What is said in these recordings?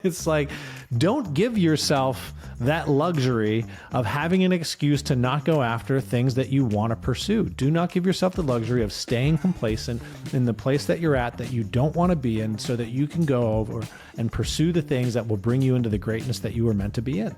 It's like, don't give yourself that luxury of having an excuse to not go after things that you want to pursue. Do not give yourself the luxury of staying complacent in the place that you're at that you don't want to be in so that you can go over and pursue the things that will bring you into the greatness that you were meant to be in.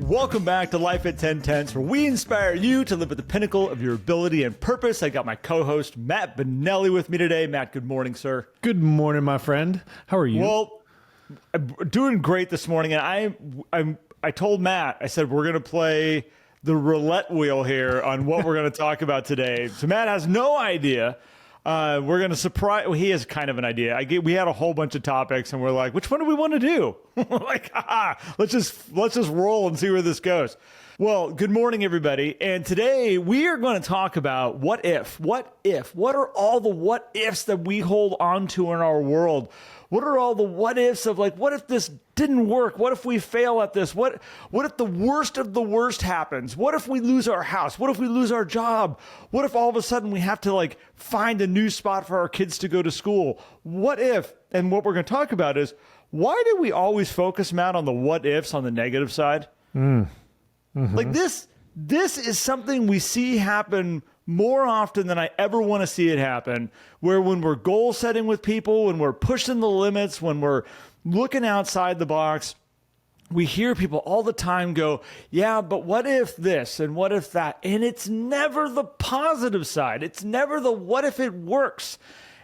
Welcome back to Life at 10 Tenths, where we inspire you to live at the pinnacle of your ability and purpose. I got my co-host, Matt Bonelli, with me today. Matt, good morning, sir. Good morning, my friend. How are you? Well, I'm doing great this morning, and I told Matt, I said, we're going to play the roulette wheel here on what we're going to talk about today. So Matt has no idea. We're going to surprise. Well, he has kind of an idea. We had a whole bunch of topics, and we're like, which one do we want to do? Like, let's just roll and see where this goes. Well, good morning, everybody. And today we are going to talk about what if. What are all the what ifs that we hold on to in our world? What are all the what ifs of, like, what if this didn't work? What if we fail at this? What if the worst of the worst happens? What if we lose our house? What if we lose our job? What if all of a sudden we have to, like, find a new spot for our kids to go to school? What if? And what we're going to talk about is, why do we always focus, Matt, on the what ifs on the negative side? Mm-hmm. Like this is something we see happen more often than I ever want to see it happen, where when we're goal setting with people, when we're pushing the limits, when we're looking outside the box, we hear people all the time go, yeah, but what if this and what if that? And it's never the positive side. It's never the what if it works.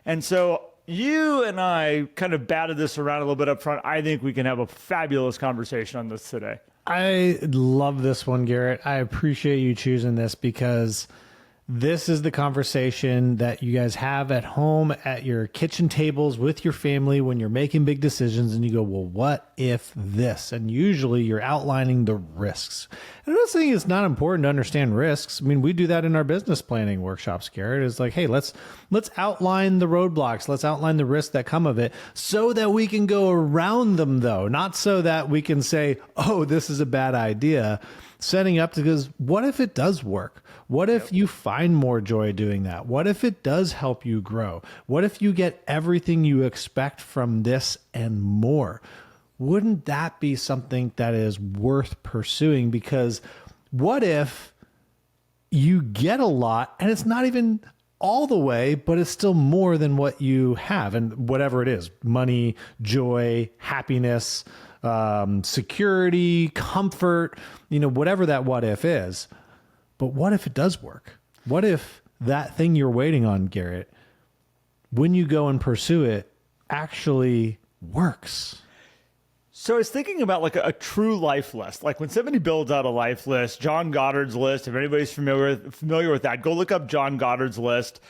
And so you and I kind of batted this around a little bit up front. I think we can have a fabulous conversation on this today. I love this one, Garrett. I appreciate you choosing this because this is the conversation that you guys have at home at your kitchen tables with your family when you're making big decisions and you go, well, what if this? And usually you're outlining the risks. And I'm not saying it's not important to understand risks. I mean, we do that in our business planning workshops, Garrett. It's like, hey, let's outline the roadblocks. Let's outline the risks that come of it so that we can go around them, though, not so that we can say, oh, this is a bad idea. Setting up because what if it does work? What if you find more joy doing that? What if it does help you grow? What if you get everything you expect from this and more? Wouldn't that be something that is worth pursuing? Because what if you get a lot and it's not even all the way, but it's still more than what you have, and whatever it is, money, joy, happiness, security, comfort, whatever that what if is. But what if it does work? What if that thing you're waiting on, Garrett, when you go and pursue it, actually works? So I was thinking about like a true life list. Like when somebody builds out a life list, John Goddard's list, if anybody's familiar with that, go look up John Goddard's list.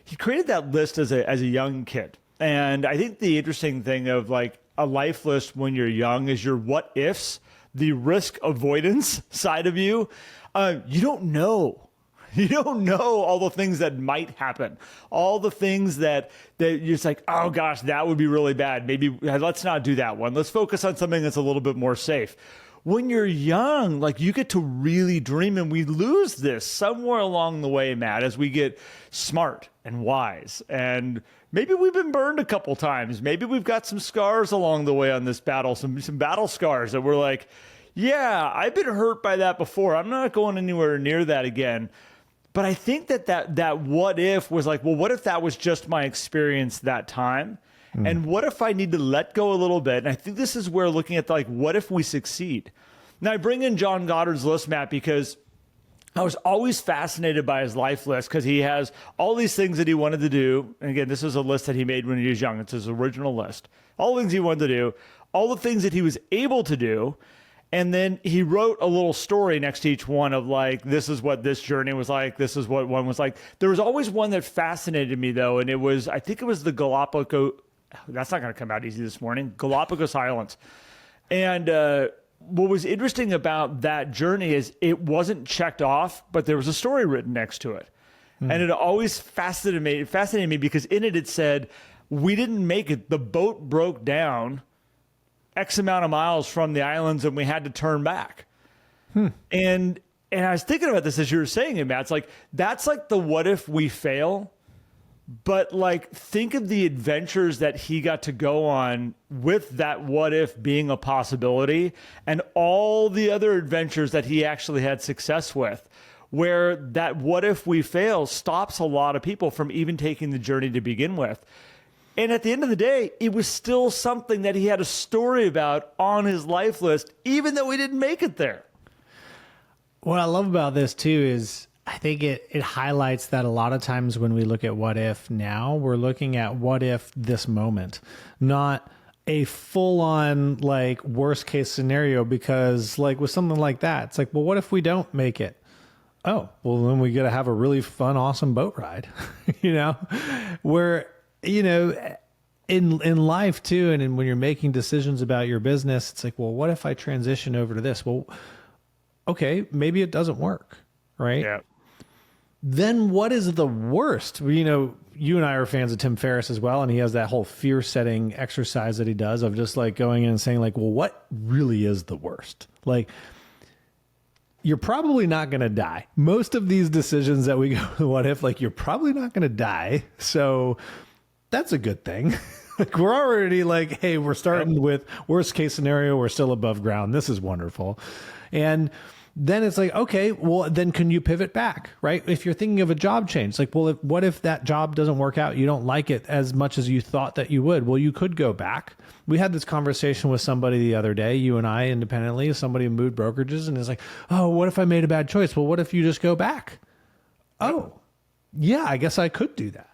He created that list as a young kid. And I think the interesting thing of like a life list when you're young is your what ifs, the risk avoidance side of you. You don't know. You don't know all the things that might happen, all the things that you're just like, oh gosh, that would be really bad. Maybe let's not do that one. Let's focus on something that's a little bit more safe. When you're young, like you get to really dream, and we lose this somewhere along the way, Matt, as we get smart and wise. And maybe we've been burned a couple times. Maybe we've got some scars along the way on this battle, some battle scars that we're like, yeah, I've been hurt by that before. I'm not going anywhere near that again. But I think that what if was like, well, what if that was just my experience that time? And what if I need to let go a little bit? And I think this is where looking at like, what if we succeed? Now I bring in John Goddard's list, Matt, because I was always fascinated by his life list because he has all these things that he wanted to do. And again, this is a list that he made when he was young. It's his original list. All the things he wanted to do, all the things that he was able to do. And then he wrote a little story next to each one of like, this is what this journey was like. This is what one was like. There was always one that fascinated me though. And I think it was the Galapagos. That's not going to come out easy this morning. Galapagos Islands. And what was interesting about that journey is it wasn't checked off, but there was a story written next to it. And it always fascinated me because in it said, we didn't make it. The boat broke down X amount of miles from the islands and we had to turn back. And I was thinking about this as you were saying it, Matt. It's like, that's like the what if we fail. But like, think of the adventures that he got to go on with that what if being a possibility, and all the other adventures that he actually had success with, where that what if we fail stops a lot of people from even taking the journey to begin with. And at the end of the day, it was still something that he had a story about on his life list, even though he didn't make it there. What I love about this too is I think it highlights that a lot of times when we look at what if now, we're looking at what if this moment, not a full on like worst case scenario, because like with something like that, it's like, well, what if we don't make it? Oh, well, then we got to have a really fun, awesome boat ride, where, in life too. And when you're making decisions about your business, it's like, well, what if I transition over to this? Well, okay, maybe it doesn't work. Right. Yeah. Then what is the worst? You and I are fans of Tim Ferriss as well. And he has that whole fear setting exercise that he does of just like going in and saying like, well, what really is the worst? Like, you're probably not going to die. Most of these decisions that we go, what if, like, you're probably not going to die. So that's a good thing. Like, we're already like, hey, we're starting with worst case scenario. We're still above ground. This is wonderful. And then it's like, okay, well, then can you pivot back, right? If you're thinking of a job change, it's like, well, what if that job doesn't work out? You don't like it as much as you thought that you would. Well, you could go back. We had this conversation with somebody the other day, you and I independently, somebody in Mood Brokerages, and it's like, oh, what if I made a bad choice? Well, what if you just go back? Oh, yeah, I guess I could do that.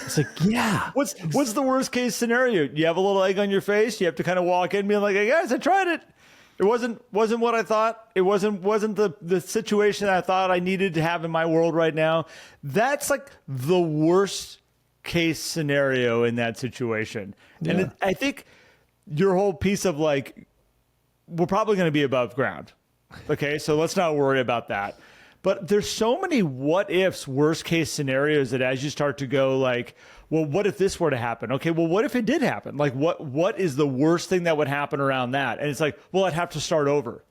It's like, yeah. What's the worst case scenario? You have a little egg on your face. You have to kind of walk in and be like, hey guys, I tried it. It wasn't what I thought. It wasn't the situation I thought I needed to have in my world right now. That's like the worst case scenario in that situation. Yeah. And I think your whole piece of like, we're probably going to be above ground. Okay, so let's not worry about that. But there's so many what ifs, worst case scenarios that as you start to go like, well, what if this were to happen? Okay, well, what if it did happen? Like, what is the worst thing that would happen around that? And it's like, well, I'd have to start over.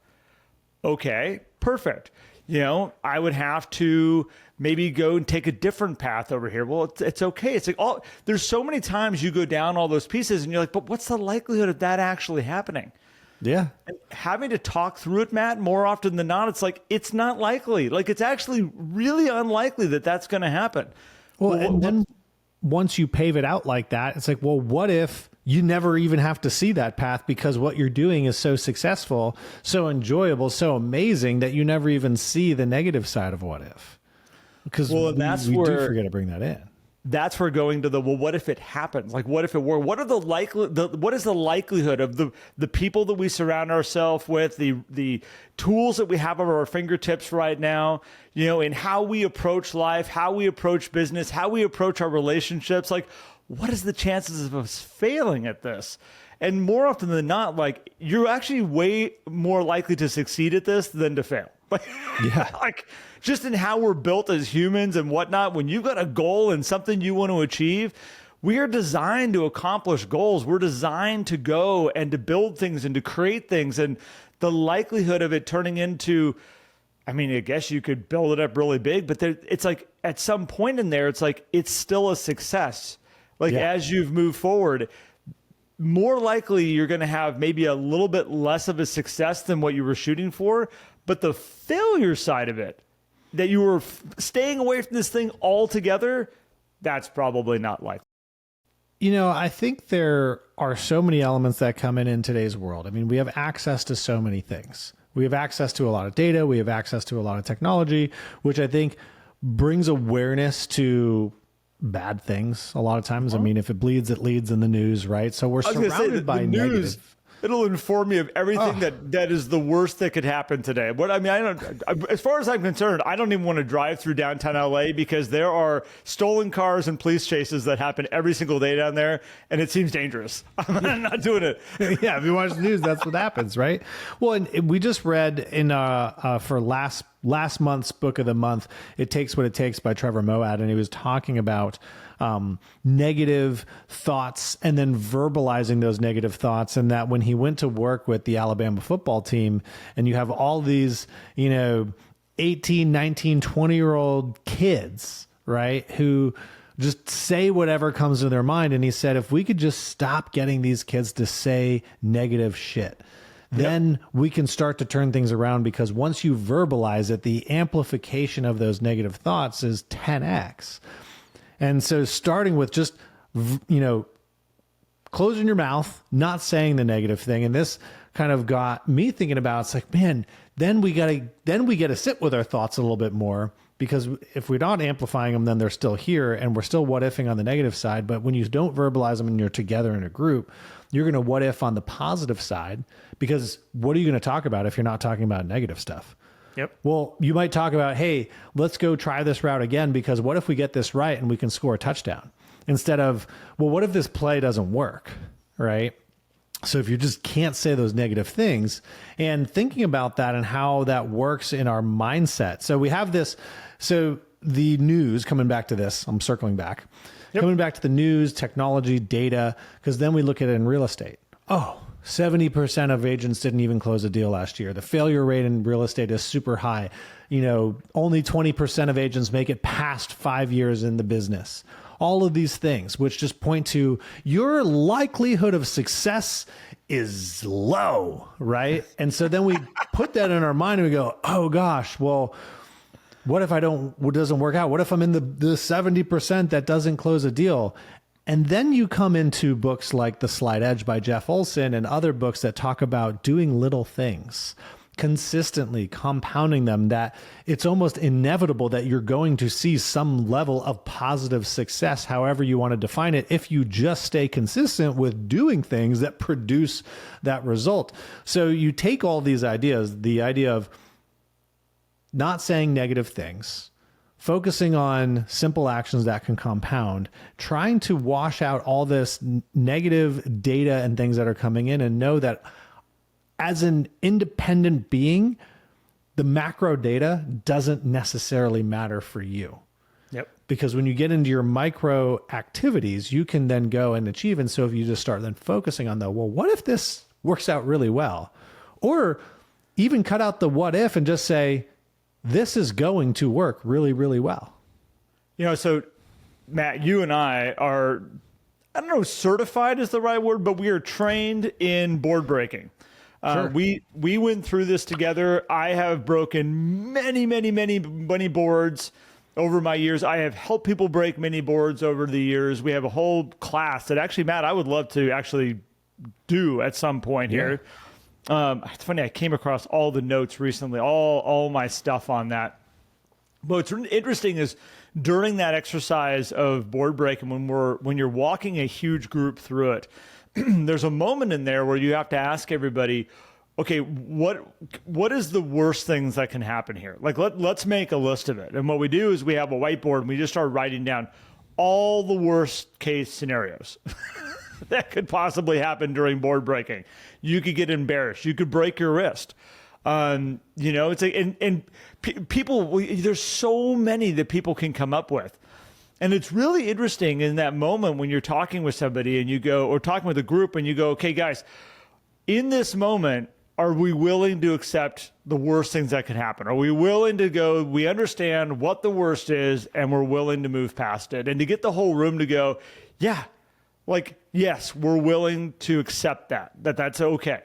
Okay, perfect. I would have to maybe go and take a different path over here. Well, it's okay. It's like, there's so many times you go down all those pieces and you're like, but what's the likelihood of that actually happening? Yeah. And having to talk through it, Matt, more often than not, it's like, it's not likely. Like, it's actually really unlikely that that's going to happen. Well, and then once you pave it out like that, it's like, well, what if you never even have to see that path because what you're doing is so successful, so enjoyable, so amazing that you never even see the negative side of what if? Because we do forget to bring that in. That's where going to what if it happens? Like, what if it were? What is the likelihood of the people that we surround ourselves with, the tools that we have at our fingertips right now, in how we approach life, how we approach business, how we approach our relationships? Like, what is the chances of us failing at this? And more often than not, like, you're actually way more likely to succeed at this than to fail. Yeah. Like, just in how we're built as humans and whatnot, when you've got a goal and something you want to achieve, we are designed to accomplish goals. We're designed to go and to build things and to create things. And the likelihood of it turning into, I mean, I guess you could build it up really big, but it's like at some point in there, it's like, it's still a success. Like, as you've moved forward, more likely you're going to have maybe a little bit less of a success than what you were shooting for. But the failure side of it, that you were staying away from this thing altogether, that's probably not likely. I think there are so many elements that come in today's world. I mean, we have access to so many things. We have access to a lot of data. We have access to a lot of technology, which I think brings awareness to bad things a lot of times. I mean, if it bleeds, it leads in the news, right? So we're surrounded by negative. It'll inform me of everything that is the worst that could happen today. But I mean, as far as I'm concerned, I don't even want to drive through downtown LA because there are stolen cars and police chases that happen every single day down there, and it seems dangerous. I'm not doing it. Yeah, if you watch the news, that's what happens, right? Well, and we just read in for last month's book of the month, It Takes What It Takes by Trevor Moawad, and he was talking about negative thoughts and then verbalizing those negative thoughts. And that when he went to work with the Alabama football team and you have all these, 18, 19, 20-year-old kids, right, who just say whatever comes to their mind. And he said, if we could just stop getting these kids to say negative shit, then we can start to turn things around, because once you verbalize it, the amplification of those negative thoughts is 10x. And so starting with just, closing your mouth, not saying the negative thing. And this kind of got me thinking about, it's like, man, then we got to sit with our thoughts a little bit more, because if we're not amplifying them, then they're still here and we're still what ifing on the negative side. But when you don't verbalize them and you're together in a group, you're going to what if on the positive side, because what are you going to talk about if you're not talking about negative stuff? Yep. Well, you might talk about, hey, let's go try this route again, because what if we get this right and we can score a touchdown? Instead of, well, what if this play doesn't work, right? So if you just can't say those negative things, and thinking about that and how that works in our mindset. So we have this, so the news, coming back to this, I'm circling back, coming back to the news, technology, data, because then we look at it in real estate. Oh, 70% of agents didn't even close a deal last year. The failure rate in real estate is super high. Only 20% of agents make it past 5 years in the business. All of these things, which just point to your likelihood of success is low, right? And so then we put that in our mind and we go, oh gosh, well, what if it doesn't work out? What if I'm in the 70% that doesn't close a deal? And then you come into books like The Slight Edge by Jeff Olson and other books that talk about doing little things, consistently compounding them, that it's almost inevitable that you're going to see some level of positive success, however you want to define it, if you just stay consistent with doing things that produce that result. So you take all these ideas, the idea of not saying negative things, focusing on simple actions that can compound, trying to wash out all this negative data and things that are coming in, and know that as an independent being, the macro data doesn't necessarily matter for you. Yep. Because when you get into your micro activities, you can then go and achieve. And so if you just start then focusing on what if this works out really well? Or even cut out the what if and just say, this is going to work really, really well. So Matt, you and I are, I don't know, certified is the right word, but we are trained in board breaking. Sure. We went through this together. I have broken many boards over my years. I have helped people break many boards over the years. We have a whole class that actually, Matt, I would love to actually do at some point here. It's funny, I came across all the notes recently, all my stuff on that. But what's interesting is during that exercise of board breaking, when you're walking a huge group through it, there's a moment in there where you have to ask everybody, okay, what is the worst things that can happen here? Like, let's make a list of it. And what we do is we have a whiteboard and we just start writing down all the worst case scenarios that could possibly happen during board breaking. You could get embarrassed. You could break your wrist. It's like, and people, there's so many that people can come up with. And it's really interesting in that moment when you're talking with somebody and you go, or talking with a group and you go, okay, guys, in this moment, are we willing to accept the worst things that could happen? Are we willing to go, we understand what the worst is and we're willing to move past it? And to get the whole room to go, yeah, like, yes, we're willing to accept that's okay.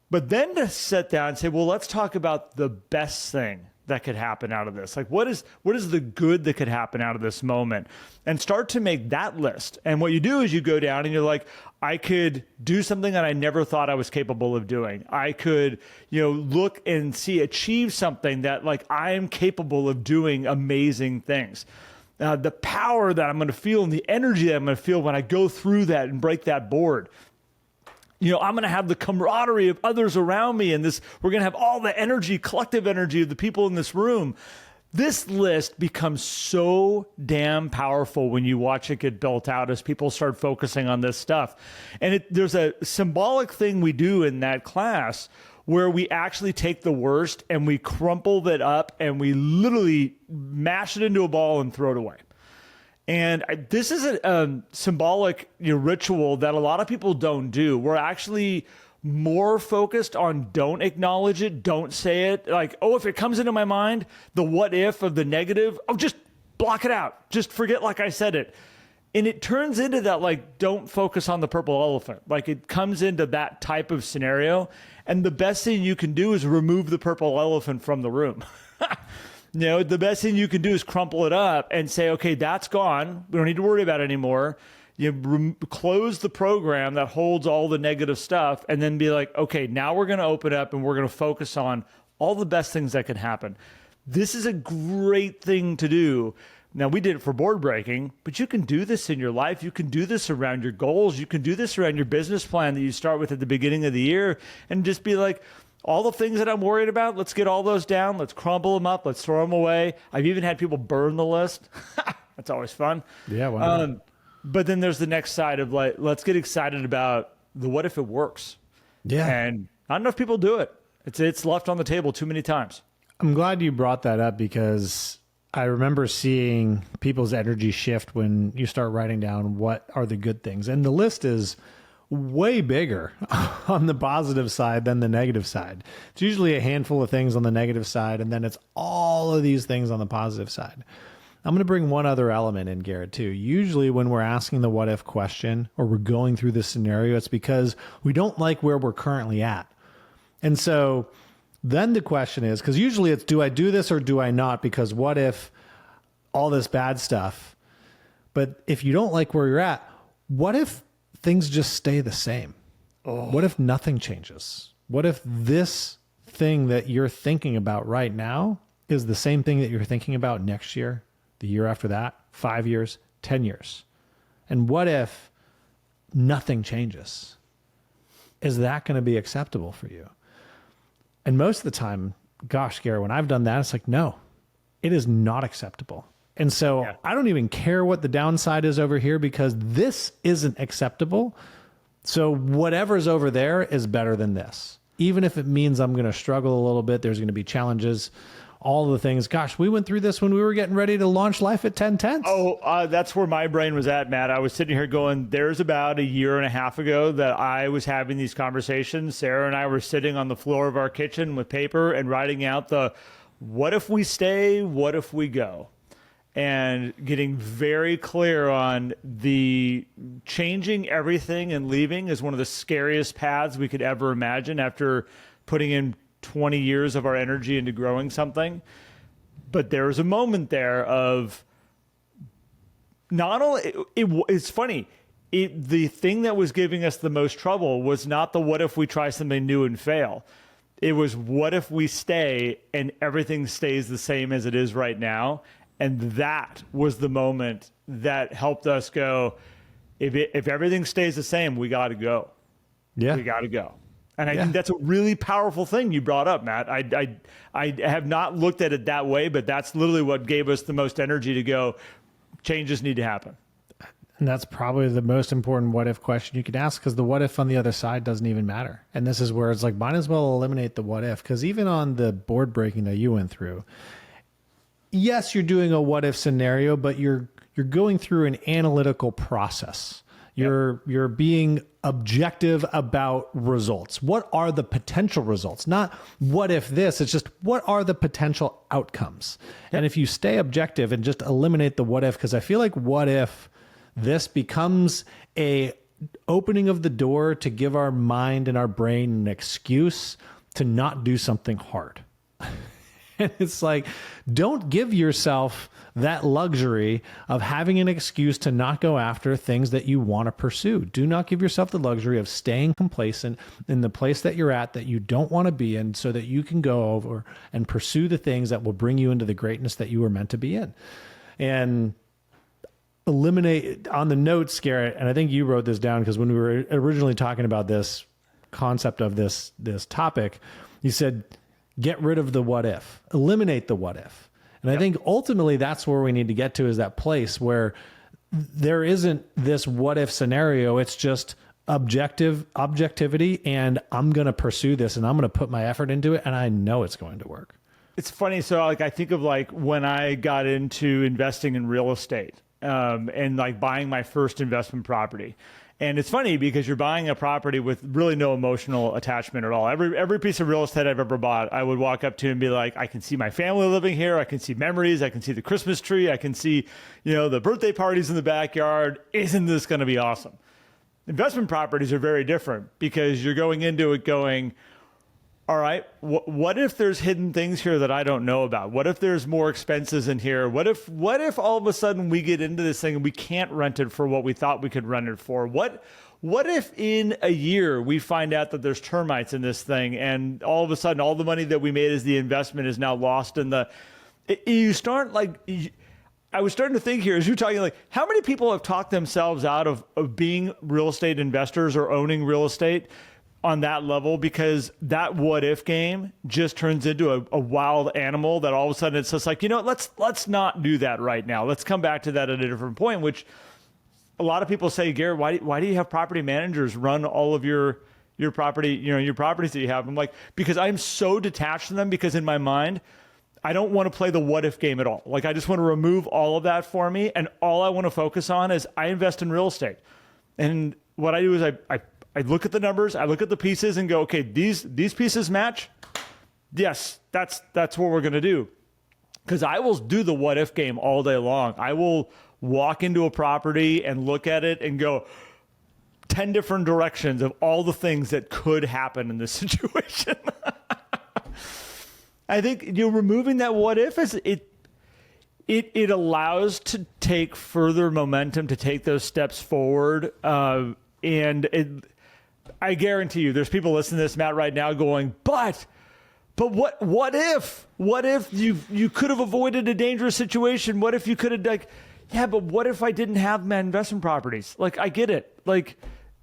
But then to sit down and say, well, let's talk about the best thing that could happen out of this. Like, what is the good that could happen out of this moment? And start to make that list. And what you do is you go down and you're like, I could do something that I never thought I was capable of doing. I could, look and achieve something that, like, I am capable of doing amazing things. The power that I'm going to feel and the energy that I'm going to feel when I go through that and break that board. I'm going to have the camaraderie of others around me, and we're going to have all the energy, collective energy of the people in this room. This list becomes so damn powerful when you watch it get built out as people start focusing on this stuff. And there's a symbolic thing we do in that class where we actually take the worst and we crumple it up and we literally mash it into a ball and throw it away. And this is a symbolic ritual that a lot of people don't do. We're actually more focused on don't acknowledge it, don't say it. Like, oh, if it comes into my mind, the what if of the negative, just block it out. Just forget like I said it. And it turns into that, like, don't focus on the purple elephant. Like, it comes into that type of scenario. And the best thing you can do is remove the purple elephant from the room. The best thing you can do is crumple it up and say, okay, that's gone. We don't need to worry about it anymore. Close the program that holds all the negative stuff and then be like, okay, now we're going to open up and we're going to focus on all the best things that can happen. This is a great thing to do. Now, we did it for board breaking, but you can do this in your life. You can do this around your goals. You can do this around your business plan that you start with at the beginning of the year and just be like, all the things that I'm worried about, let's get all those down. Let's crumble them up. Let's throw them away. I've even had people burn the list. That's always fun. Yeah. But then there's the next side of like, let's get excited about the what if it works. Yeah. And not enough people do it. It's left on the table too many times. I'm glad you brought that up because I remember seeing people's energy shift when you start writing down what are the good things. And the list is way bigger on the positive side than the negative side. It's usually a handful of things on the negative side, and then it's all of these things on the positive side. I'm going to bring one other element in, Garrett, too. Usually when we're asking the what if question or we're going through this scenario, it's because we don't like where we're currently at. And so then the question is, because usually it's, do I do this or do I not? Because what if all this bad stuff? But if you don't like where you're at, what if things just stay the same? What if nothing changes? What if this thing that you're thinking about right now is the same thing that you're thinking about next year, the year after that, 5 years, 10 years? And what if nothing changes? Is that going to be acceptable for you? And most of the time, gosh, Garrett, when I've done that, it's like, no, it is not acceptable. And so I don't even care what the downside is over here because this isn't acceptable. So whatever's over there is better than this. Even if it means I'm going to struggle a little bit, there's going to be challenges, all the things. Gosh, we went through this when we were getting ready to launch Life at 10 Tenths. That's where my brain was at, Matt. I was sitting here going, there's about a year and a half ago that I was having these conversations. Sarah and I were sitting on the floor of our kitchen with paper and writing out the, what if we stay? What if we go? And getting very clear on the changing everything and leaving is one of the scariest paths we could ever imagine after putting in 20 years of our energy into growing something. But there was a moment there of not only, it's funny, the thing that was giving us the most trouble was not the what if we try something new and fail. It was what if we stay and everything stays the same as it is right now. And that was the moment that helped us go, if everything stays the same, we got to go. Yeah. We got to go. And I think that's a really powerful thing you brought up, Matt. I have not looked at it that way, but that's literally what gave us the most energy to go, changes need to happen. And that's probably the most important what if question you could ask, because the what if on the other side doesn't even matter. And this is where it's like, might as well eliminate the what if, because even on the board breaking that you went through, yes, you're doing a what if scenario, but you're going through an analytical process. You're being objective about results. What are the potential results? Not what if this, it's just what are the potential outcomes? And if you stay objective and just eliminate the what if, because I feel like what if this becomes a opening of the door to give our mind and our brain an excuse to not do something hard. And it's like, don't give yourself that luxury of having an excuse to not go after things that you want to pursue. Do not give yourself the luxury of staying complacent in the place that you're at that you don't want to be in so that you can go over and pursue the things that will bring you into the greatness that you were meant to be in. And eliminate on the notes, Garrett, and I think you wrote this down because when we were originally talking about this concept of this topic, you said, get rid of the what if, eliminate the what if. And I think ultimately that's where we need to get to, is that place where there isn't this what if scenario. It's just objectivity. And I'm going to pursue this and I'm going to put my effort into it. And I know it's going to work. It's funny. So like, I think of like when I got into investing in real estate, and like buying my first investment property. And it's funny because you're buying a property with really no emotional attachment at all. Every piece of real estate I've ever bought, I would walk up to and be like, I can see my family living here. I can see memories. I can see the Christmas tree. I can see, the birthday parties in the backyard. Isn't this going to be awesome? Investment properties are very different because you're going into it going, all right, what if there's hidden things here that I don't know about? What if there's more expenses in here? What if all of a sudden we get into this thing and we can't rent it for what we thought we could rent it for? What if in a year we find out that there's termites in this thing and all of a sudden all the money that we made as the investment is now lost in you start like... I was starting to think here as you're talking, like, how many people have talked themselves out of being real estate investors or owning real estate on that level because that what if game just turns into a wild animal that all of a sudden it's just like, let's not do that right now. Let's come back to that at a different point, which a lot of people say, Garrett, why do you have property managers run all of your property, your properties that you have? I'm like, because I'm so detached from them because in my mind, I don't want to play the what if game at all. Like, I just want to remove all of that for me. And all I want to focus on is I invest in real estate. And what I do is I look at the numbers, I look at the pieces and go, okay, these pieces match. Yes, that's what we're going to do. Because I will do the what if game all day long. I will walk into a property and look at it and go 10 different directions of all the things that could happen in this situation. I think removing that what if is it allows to take further momentum to take those steps forward, I guarantee you, there's people listening to this, Matt, right now going, but what if you could have avoided a dangerous situation? What if you could have but what if I didn't have my investment properties? Like, I get it, like.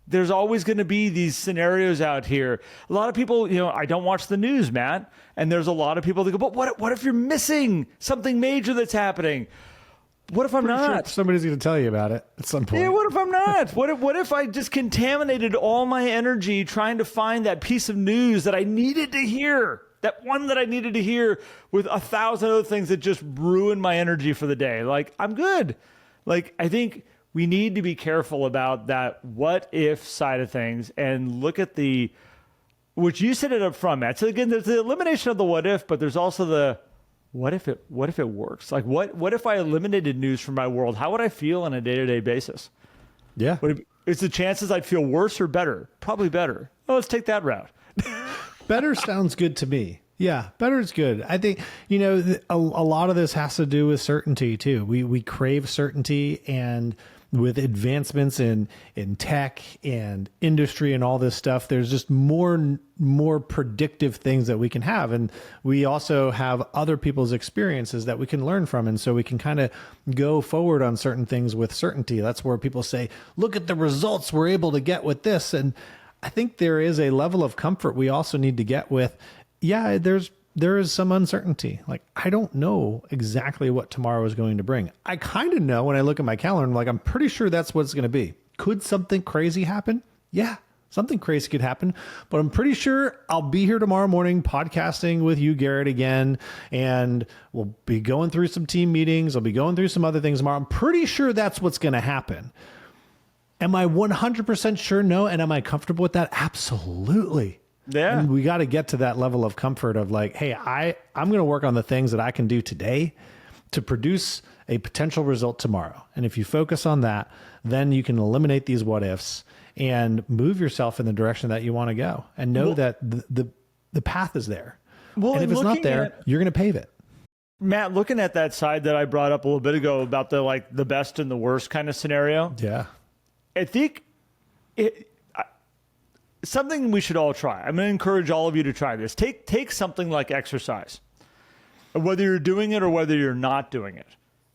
There's always going to be these scenarios out here. A lot of people, I don't watch the news, Matt, and there's a lot of people that go, but what if you're missing something major that's happening? What if I'm not? Sure somebody's going to tell you about it at some point. Yeah, what if I'm not? What if I just contaminated all my energy trying to find that piece of news that I needed to hear? That one that I needed to hear with 1,000 other things that just ruined my energy for the day. Like, I'm good. Like, I think we need to be careful about that what if side of things and look at which you said it up front, Matt. So again, there's the elimination of the what if, but there's also the what if it works? Like, what if I eliminated news from my world? How would I feel on a day-to-day basis? Yeah. Is the chances I'd feel worse or better? Probably better. Well, let's take that route. Better sounds good to me. Yeah, better is good. I think, a lot of this has to do with certainty too. We crave certainty, and with advancements in tech and industry and all this stuff, there's just more predictive things that we can have. And we also have other people's experiences that we can learn from. And so we can kind of go forward on certain things with certainty. That's where people say, look at the results we're able to get with this. And I think there is a level of comfort we also need to get with, there is some uncertainty. Like, I don't know exactly what tomorrow is going to bring. I kind of know when I look at my calendar, I'm like, I'm pretty sure that's what it's going to be. Could something crazy happen? Yeah, something crazy could happen, but I'm pretty sure I'll be here tomorrow morning podcasting with you, Garrett, again, and we'll be going through some team meetings. I'll be going through some other things tomorrow. I'm pretty sure that's what's going to happen. Am I 100% sure? No. And am I comfortable with that? Absolutely. Yeah. And we got to get to that level of comfort of like, hey, I'm going to work on the things that I can do today to produce a potential result tomorrow. And if you focus on that, then you can eliminate these what ifs and move yourself in the direction that you want to go and know that the path is there. Well, and if it's not there, you're going to pave it. Matt, looking at that side that I brought up a little bit ago about the best and the worst kind of scenario. Yeah. I think something we should all try. I'm going to encourage all of you to try this. Take something like exercise, whether you're doing it or whether you're not doing it,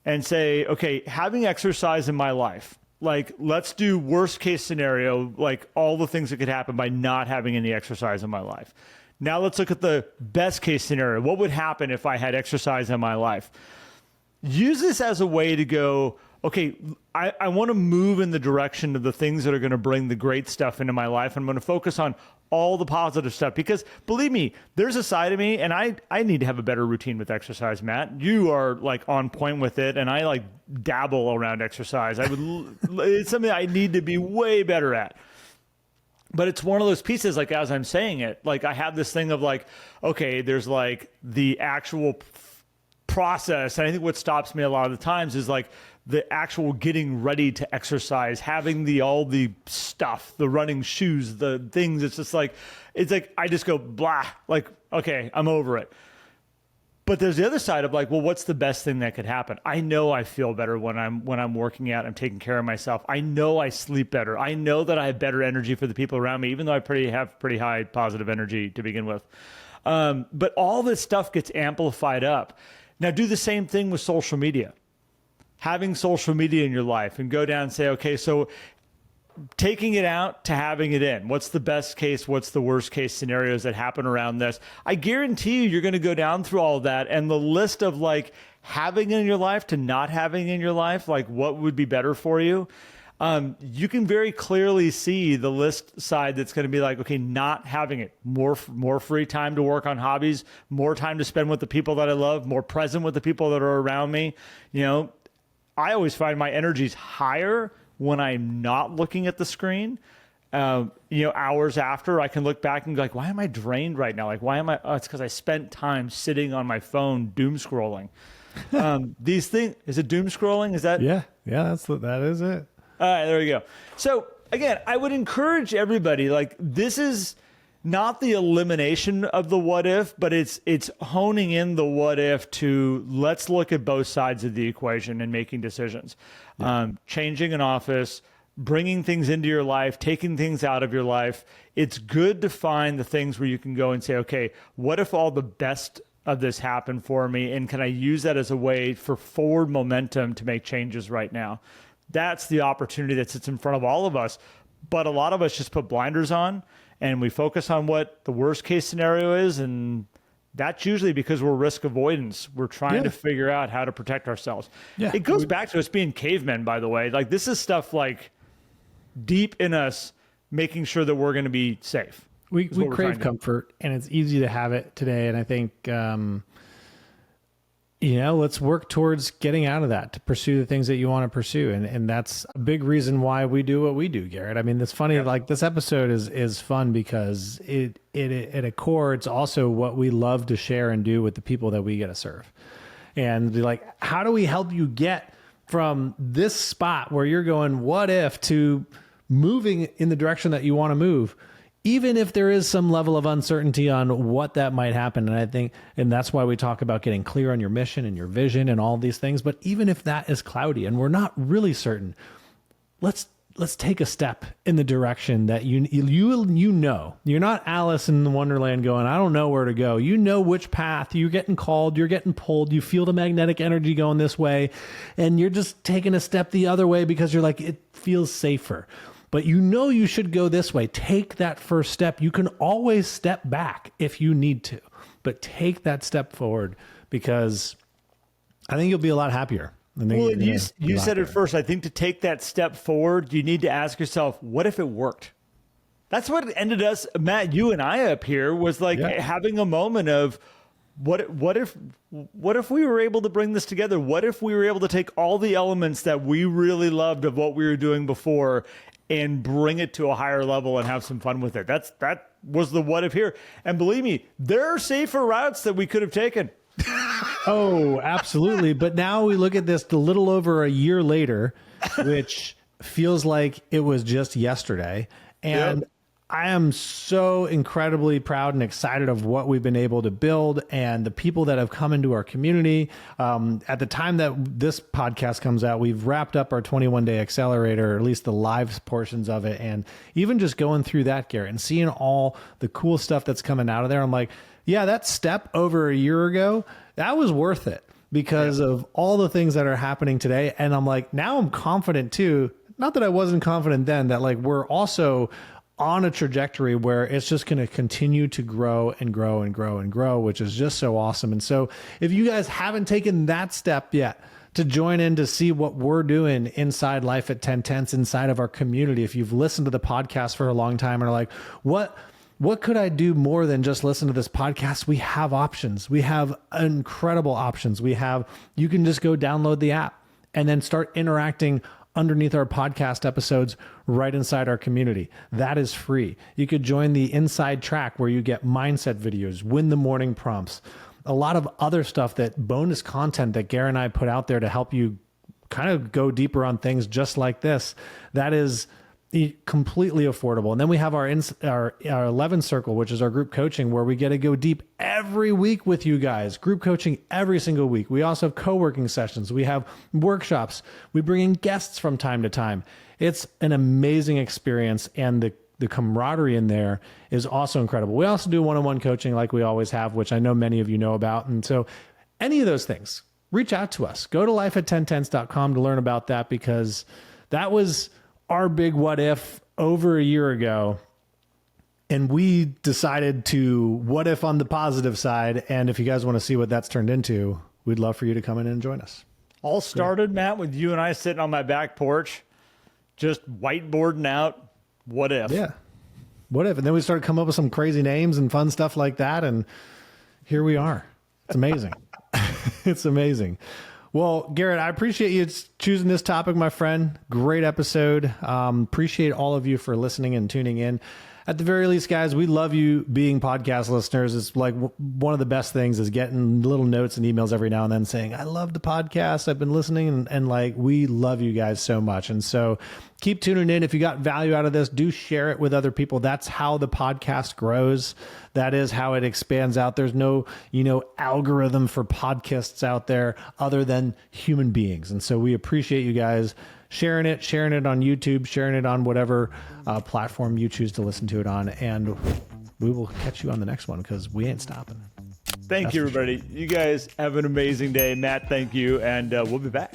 and say, okay, having exercise in my life, like, let's do worst case scenario, like all the things that could happen by not having any exercise in my life. Now let's look at the best case scenario. What would happen if I had exercise in my life? Use this as a way to go, okay, I want to move in the direction of the things that are going to bring the great stuff into my life. I'm going to focus on all the positive stuff, because believe me, there's a side of me, and I need to have a better routine with exercise, Matt. You are like on point with it, and I like dabble around exercise. It's something I need to be way better at. But it's one of those pieces, like, as I'm saying it, like, I have this thing of like, okay, there's like the actual process. And I think what stops me a lot of the times is like the actual getting ready to exercise, having all the stuff, the running shoes, the things. It's like I just go blah, like, okay, I'm over it. But there's the other side of like, well, what's the best thing that could happen? I know I feel better when I'm working out, I'm taking care of myself. I know I sleep better. I know that I have better energy for the people around me, even though I have pretty high positive energy to begin with. But all this stuff gets amplified up. Now do the same thing with social media. Having social media in your life, and go down and say, okay, so taking it out to having it in. What's the best case? What's the worst case scenarios that happen around this? I guarantee you're going to go down through all of that, and the list of like having in your life to not having in your life, like what would be better for you. You can very clearly see the list side that's going to be like, okay, not having it, more free time to work on hobbies, more time to spend with the people that I love, more present with the people that are around me. You know, I always find my energy's higher when I'm not looking at the screen. Hours after, I can look back and be like, why am I drained right now? Like, why am I? Oh, it's because I spent time sitting on my phone doom scrolling. These things, is it doom scrolling? Is that? Yeah, that is it. All right, there we go. So again, I would encourage everybody, like, this is not the elimination of the what if, but it's honing in the what if to let's look at both sides of the equation and making decisions. Yeah. Changing an office, bringing things into your life, taking things out of your life. It's good to find the things where you can go and say, okay, what if all the best of this happened for me? And can I use that as a way for forward momentum to make changes right now? That's the opportunity that sits in front of all of us. But a lot of us just put blinders on and we focus on what the worst case scenario is. And that's usually because we're risk avoidance. We're trying to figure out how to protect ourselves. Yeah. It goes back to us being cavemen, by the way. Like, this is stuff like deep in us, making sure that we're going to be safe. We crave comfort, and it's easy to have it today. And I think, let's work towards getting out of that to pursue the things that you want to pursue. And that's a big reason why we do what we do, Garrett. I mean, it's funny, like, this episode is fun because it at a core, it's also what we love to share and do with the people that we get to serve. And be like, how do we help you get from this spot where you're going, what if, to moving in the direction that you want to move, even if there is some level of uncertainty on what that might happen. And I think, and that's why we talk about getting clear on your mission and your vision and all these things. But even if that is cloudy and we're not really certain, let's take a step in the direction that you know. You're not Alice in the Wonderland going, I don't know where to go. You know which path. You're getting called, you're getting pulled, you feel the magnetic energy going this way, and you're just taking a step the other way because you're like, it feels safer. But you know you should go this way. Take that first step. You can always step back if you need to, but take that step forward, because I think you'll be a lot happier. Well, you said it first. I think to take that step forward, you need to ask yourself, what if it worked? That's what ended us, Matt, you and I up here, was like having a moment of, what if we were able to bring this together? What if we were able to take all the elements that we really loved of what we were doing before and bring it to a higher level and have some fun with it? That was the what if here. And believe me, there are safer routes that we could have taken. Oh, absolutely. But now we look at this a little over a year later, which feels like it was just yesterday. And I am so incredibly proud and excited of what we've been able to build and the people that have come into our community. At the time that this podcast comes out, we've wrapped up our 21-day accelerator, or at least the live portions of it. And even just going through that, Garrett, and seeing all the cool stuff that's coming out of there, I'm like, yeah, that step over a year ago, that was worth it because of all the things that are happening today. And I'm like, now I'm confident too. Not that I wasn't confident then, that like we're also on a trajectory where it's just going to continue to grow and grow and grow and grow, which is just so awesome. And so if you guys haven't taken that step yet to join in to see what we're doing inside Life at 10 Tenths, inside of our community. If you've listened to the podcast for a long time and are like, what could I do more than just listen to this podcast? We have options. We have incredible options. You can just go download the app and then start interacting underneath our podcast episodes right inside our community. That is free. You could join the inside track where you get mindset videos, win the morning prompts, a lot of other stuff, that bonus content that Garrett and I put out there to help you kind of go deeper on things just like this. That is completely affordable. And then we have our 11 circle, which is our group coaching, where we get to go deep every week with you guys. Group coaching every single week. We also have co-working sessions. We have workshops. We bring in guests from time to time. It's an amazing experience, and the camaraderie in there is also incredible. We also do one-on-one coaching like we always have, which I know many of you know about. And so any of those things, reach out to us. Go to lifeat10tenths.com to learn about that, because that was our big what if over a year ago. And we decided to what if on the positive side. And if you guys want to see what that's turned into, we'd love for you to come in and join us. All started, Matt, with you and I sitting on my back porch, just whiteboarding out what if. Yeah. What if? And then we started coming up with some crazy names and fun stuff like that. And here we are. It's amazing. It's amazing. Well, Garrett, I appreciate you choosing this topic, my friend. Great episode. Appreciate all of you for listening and tuning in. At the very least, guys, we love you being podcast listeners. It's like one of the best things is getting little notes and emails every now and then saying, I love the podcast. I've been listening, and like, we love you guys so much. And so keep tuning in. If you got value out of this, do share it with other people. That's how the podcast grows. That is how it expands out. There's no, algorithm for podcasts out there other than human beings. And so we appreciate you guys sharing it on YouTube, sharing it on whatever platform you choose to listen to it on. And we will catch you on the next one, because we ain't stopping. Thank you, everybody. You guys have an amazing day. Matt, thank you. And we'll be back.